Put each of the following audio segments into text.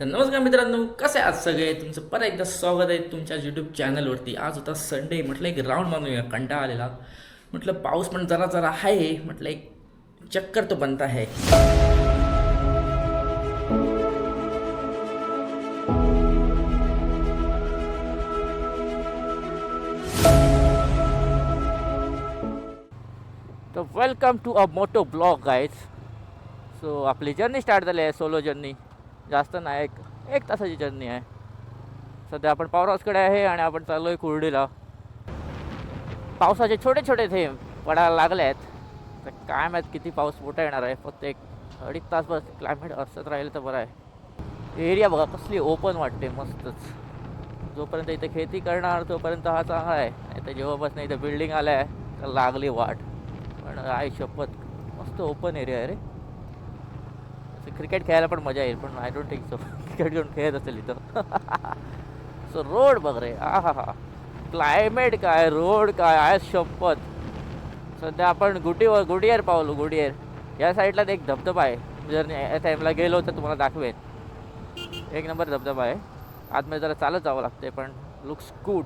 तर नमस्कार मित्रांनो, कसे आहात सगळे? तुमचं परत एकदा स्वागत आहे तुमच्या यूट्यूब चॅनलवरती. आज होता संडे, म्हटलं एक राऊंड मारूया, कंटाळा आलेला. म्हटलं पाऊस पण जरा जरा आहे, म्हटलं एक चक्कर तो बनता है. तर welcome to a moto blog guys. So आपली जर्नी स्टार्ट झाली आहे, सोलो जर्नी. जास्त नाही, एक तासाची जर्नी आहे. सध्या आपण पॉवर हाऊसकडे आहे आणि आपण चाललो आहे कुर्डीला. पावसाचे छोटे छोटे थेंब पडायला लागले आहेत. तर काय माहीत किती पाऊस मोठा येणार आहे. फक्त एक अडीच तास बस क्लायमेट असत राहिलं तर बरं आहे. एरिया बघा कसली ओपन वाटते, मस्तच. जोपर्यंत इथे खेती करणार तोपर्यंत हा चांगला आहे, नाही तर जेव्हापासून इथे बिल्डिंग आल्या आहे तर लागली वाट. पण आई शपथ, मस्त ओपन एरिया आहे रे. क्रिकेट खेळायला पण मजा येईल, पण I don't think so cricket घेऊन खेळत असेल इथं. सो रोड बघ रे, हा हा हा, क्लायमेट काय, रोड काय आहे शपथ. सध्या आपण गुडियर पावलो. गुडियर या साईडला एक धबधबा आहे. जर या टाईमला गेलो तर तुम्हाला दाखवेन. एक नंबर धबधबा आहे. आतमध्ये जरा चालत जावं लागते, पण लुक्स गुड.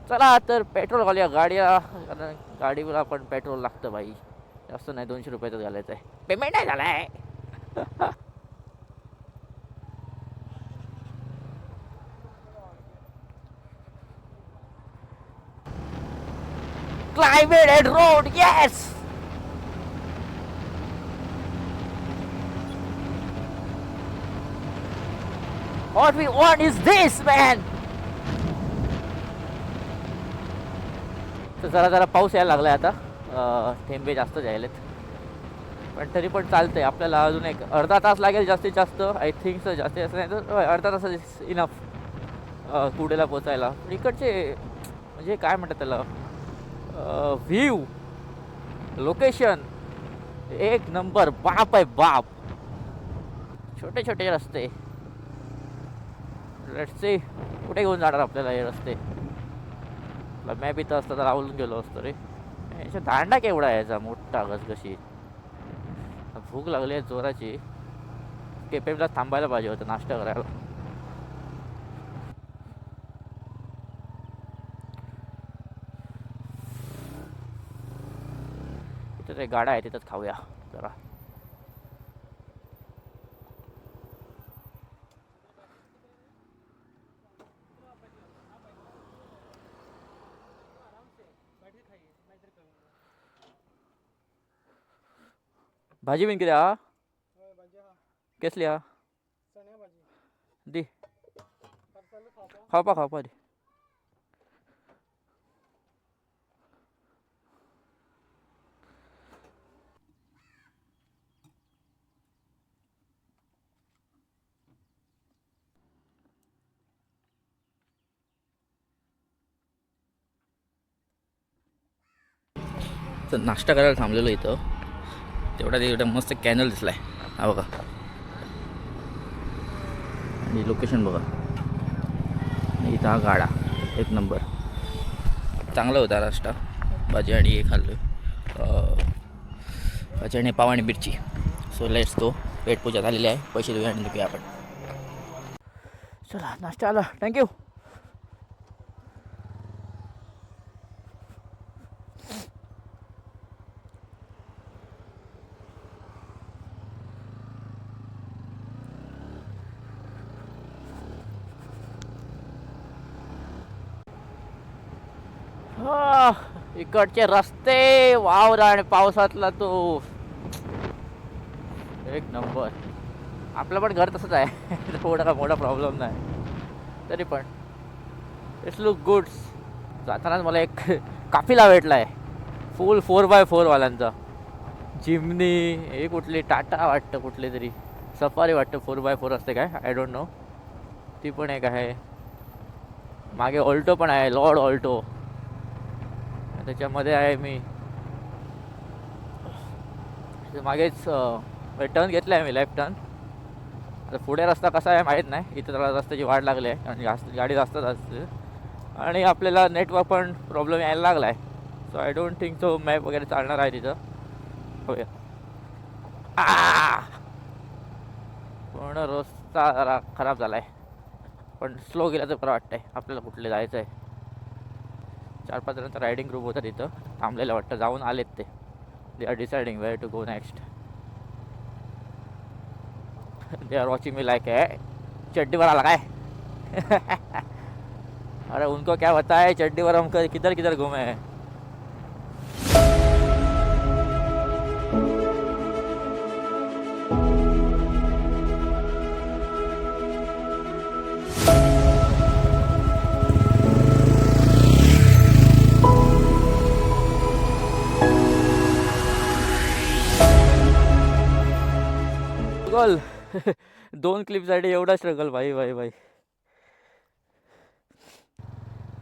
चला तर पेट्रोल घालूया गाडीला, कारण गाडीला पण पेट्रोल लागतं बाई. जास्त नाही, 200 रुपयाचं घालायचं आहे. पेमेंट नाही झाला आहे. Climate and road, yes! What we want is this, man! तर जरा जरा पाऊस यायला लागला आहे आता. थेंबे जास्त जायलेत, पण तरी पण चालतंय. आपल्याला अजून एक अर्धा तास लागेल जास्तीत जास्त. आय थिंक सर जास्तीत जास्त नाही तर अर्धा तास इज इनफ कुडेला पोचायला. इकडचे म्हणजे काय म्हणतात त्याला, व्ह्यू, लोकेशन एक नंबर. बाप आहे बाप. छोटे छोटे रस्ते. लेट्स सी कुठे घेऊन जाणार आपल्याला हे रस्ते. मॅप इथं असतं तर आवलून गेलो असतो रे. याचा दांडा केवढा आहे याचा, मोठा घसघशी. भूक लागली आहे जोराची. केपेला थांबायला पाहिजे होतं नाश्ता करायला. इथं ते गाडा आहे, तिथंच खाऊया जरा. भाजी बीन किती हा? कसली हा? दी खावपा खावपा दी. तर नाश्ता करायला थांबलेलो इथं. तेवढा तिकडे मस्त कॅनल दिसलाय, हा बघा. आणि लोकेशन बघा. इथं हा गाडा एक नंबर. चांगला होता नाश्ता. भाजी आणि हे खाल्लं. भाजी आणि पाव आणि मिरची. So let's go. पेट पूजा झालेली आहे, पैसे देऊया आणि निघूया आपण. चला नाश्ता आला, थँक्यू. इकडचे रस्ते वावर आणि पावसातला तो एक नंबर. आपलं पण घर तसंच आहे. थोडा मोठा प्रॉब्लेम नाही, तरी पण इट्स लुक गुड्स. जातानाच मला एक काफिला भेटला आहे, फुल 4x4 वाल्यांचा. जिमनी हे कुठली टाटा वाटतं, कुठली तरी सफारी वाटतं. 4x4 असते काय, आय डोंट नो. ती पण एक आहे. मागे ऑल्टो पण आहे, लॉर्ड ऑल्टो. त्याच्यामध्ये आहे मी मागेच टर्न घेतला आहे मी, लेफ्ट टर्न. तर पुढे रस्ता कसा आहे माहीत नाही. इथं जरा रस्त्याची वाढ लागली आहे आणि गाडी जास्त असते आणि आपल्याला नेटवर्क पण प्रॉब्लेम यायला लागला आहे. So I don't think so map वगैरे चालणार आहे तिथं. होय, पण पूर्ण रस्ता जरा खराब झाला आहे, पण स्लो गेला तर बरं वाटतं आहे. आपल्याला कुठले जायचं आहे. 4-5 जणांचा रायडिंग ग्रुप होता तिथं थांबलेलं वाटतं, जाऊन आलेत ते. They are deciding where to go next. They are watching me like है चड्डी पर आला काय. अरे उनको क्या पता है चड्डी पर हम किधर किधर घूमे हैं. स्ट्रगल. 2 क्लिपसाठी एवढा स्ट्रगल. भाई भाई भाई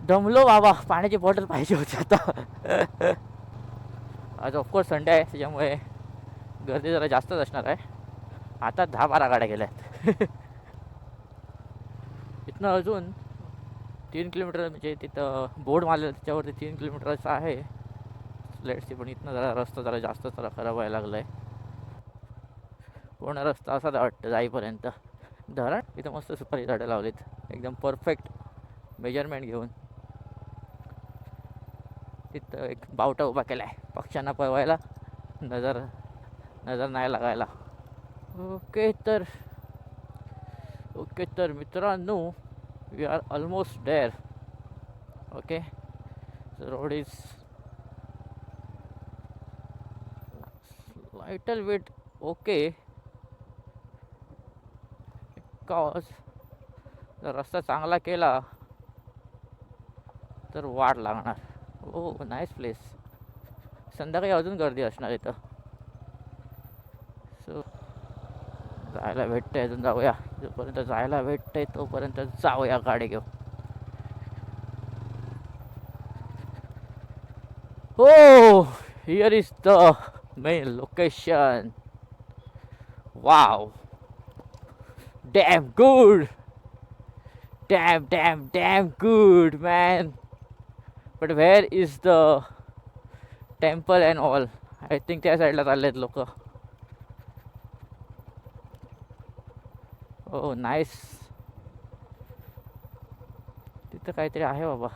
दमलो बाबा. पाण्याची बॉटल पाहिजे होती आता. आज ऑफकोर्स संडे आहे त्याच्यामुळे गर्दी जरा जास्तच असणार आहे. आता 10-12 गाड्या गेल्या आहेत. इथनं अजून 3 किलोमीटर, म्हणजे तिथं बोर्ड मारलेलं त्याच्यावरती 3 किलोमीटरचं आहे लेट्सची. पण इथनं जरा रस्ता जरा जास्त जरा खराब व्हायला लागला आहे. पूर्ण रस्ता असाच वाटतं जाईपर्यंत. धरण इथं मस्त सुपारी झाडं लावलीत एकदम परफेक्ट मेजरमेंट घेऊन. तिथं एक बावटा उभा केला आहे पक्ष्यांना पळवायला, नजर नाही लागायला. ओके तर मित्रांनो, we are almost there. Okay, road is little bit okay because जर रस्ता चांगला केला तर वाट लागणार. Oh nice place. संध्याकाळी अजून गर्दी असणार इथं. सो जायला भेटतंय, अजून जाऊया. जोपर्यंत जायला भेटतंय तोपर्यंत जाऊया गाडी घेऊ. हो, here is the main location. Wow, damn good, damn good man. But where is the temple and all? I think त्या साईडला चाललेत लोक. Oh nice. तिथं काहीतरी आहे बाबा.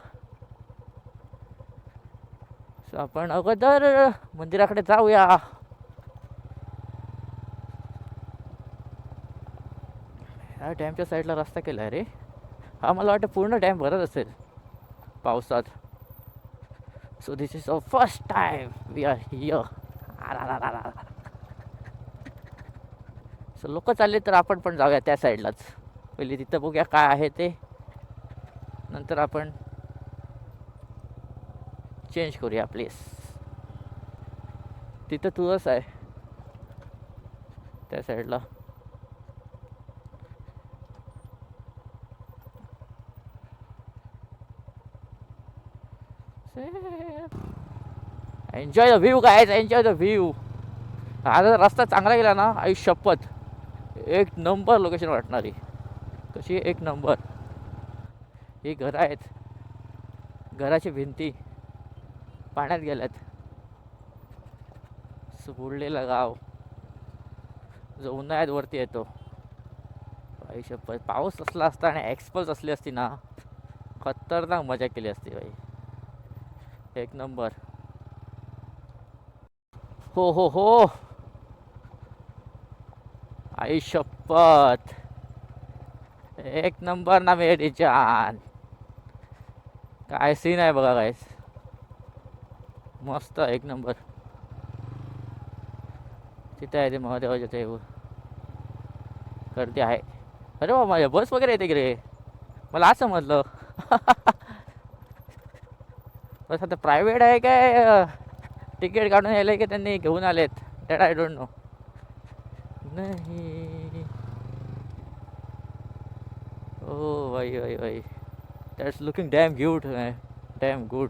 सो आपण अगोदर मंदिराकडे जाऊया. ह्या डॅमच्या साईडला रस्ता केला आहे रे. हा मला वाटतं पूर्ण डॅम भरत असेल पावसात. So this is our first time we are here. So लोक चालले तर आपण पण जाऊया त्या साईडलाच. पहिले तिथं बघूया काय आहे ते, नंतर आपण चेंज करूया प्लेस. तिथं तुळस आहे त्या साईडला. Enjoy the view guys, enjoy the view. हा जर रस्ता चांगला गेला ना, आई शपथ एक नंबर लोकेशन वाटणारी. कशी एक नंबर. ही घरं आहेत, घराची भिंती पाण्यात गेल्यात. बुडलेलं गाव जो उन्हाळ्यात वरती येतो. आई शपथ पाऊस असला असता आणि एक्सपल्स असली असती ना, खतरनाक मजा केली असती बाई. एक नंबर. हो हो हो, आई शपथ एक नंबर ना मेरी जान. काय सीन आहे बघा गाईस, मस्त एक नंबर. तिथे आहे ते महादेवाचे ते गर्दी आहे. अरे बाबा माझ्या बस वगैरे येते की रे, मला असं समजलं. बस आता प्रायव्हेट आहे काय, तिकीट काढून यायला की त्यांनी घेऊन आलेत, दॅट आय डोंट नो. नाही ओ भाई भाई भाई, that's looking damn good, damn good.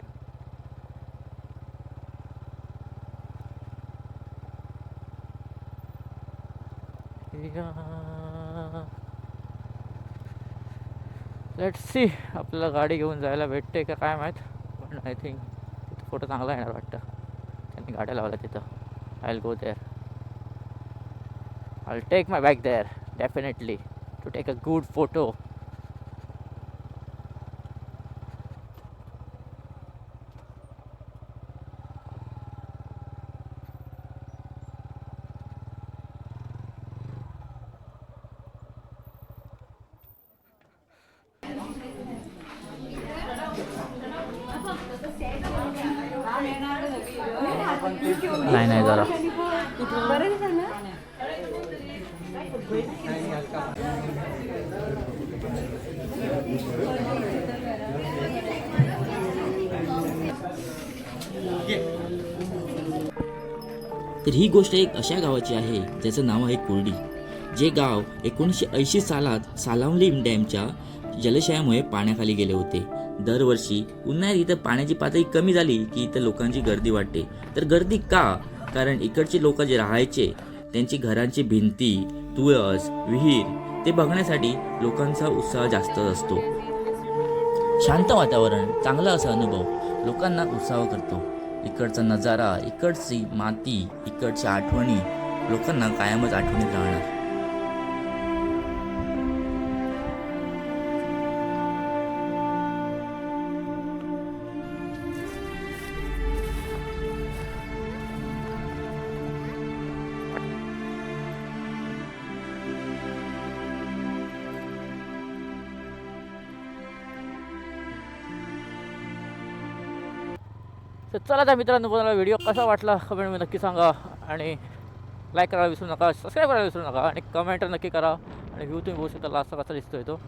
Let's see आपल्याला गाडी घेऊन जायला भेटते का काय माहीत. पण आय थिंक तिथं फोटो चांगला येणार वाटतं. त्यांनी गाड्या लावल्या तिथं. I will go there, I will take my bag there. definitely to take a good photo. नाही जरा तर ही गोष्ट एक अशा गावाची आहे ज्याचं नाव आहे कुर्डी. जे गाव 1980 सालात सालावली डॅमच्या जलाशयामुळे पाण्याखाली गेले होते. दरवर्षी उन्हाळ्यात इथं पाण्याची पातळी कमी झाली की इथं लोकांची गर्दी वाढते. तर गर्दी का? कारण इकडचे लोक जे राहायचे त्यांची घरांची भिंती, तुळस, विहीर ते बघण्यासाठी लोकांचा उत्साह जास्त असतो. शांत वातावरण, चांगला असा अनुभव लोकांना उत्साह करतो. इकडचा नजारा, इकडची माती, इकडच्या आठवणी लोकांना कायमच आठवणीत राहणार. तर चला त्या मित्रांनो, तुम्हाला व्हिडिओ कसा वाटला कमेंटमध्ये नक्की सांगा. आणि लाईक करायला विसरू नका, सबस्क्राईब करायला विसरू नका आणि कमेंट नक्की करा. आणि व्ह्यू तुम्ही बघू शकता लास्टचा कसा दिसतोय तो.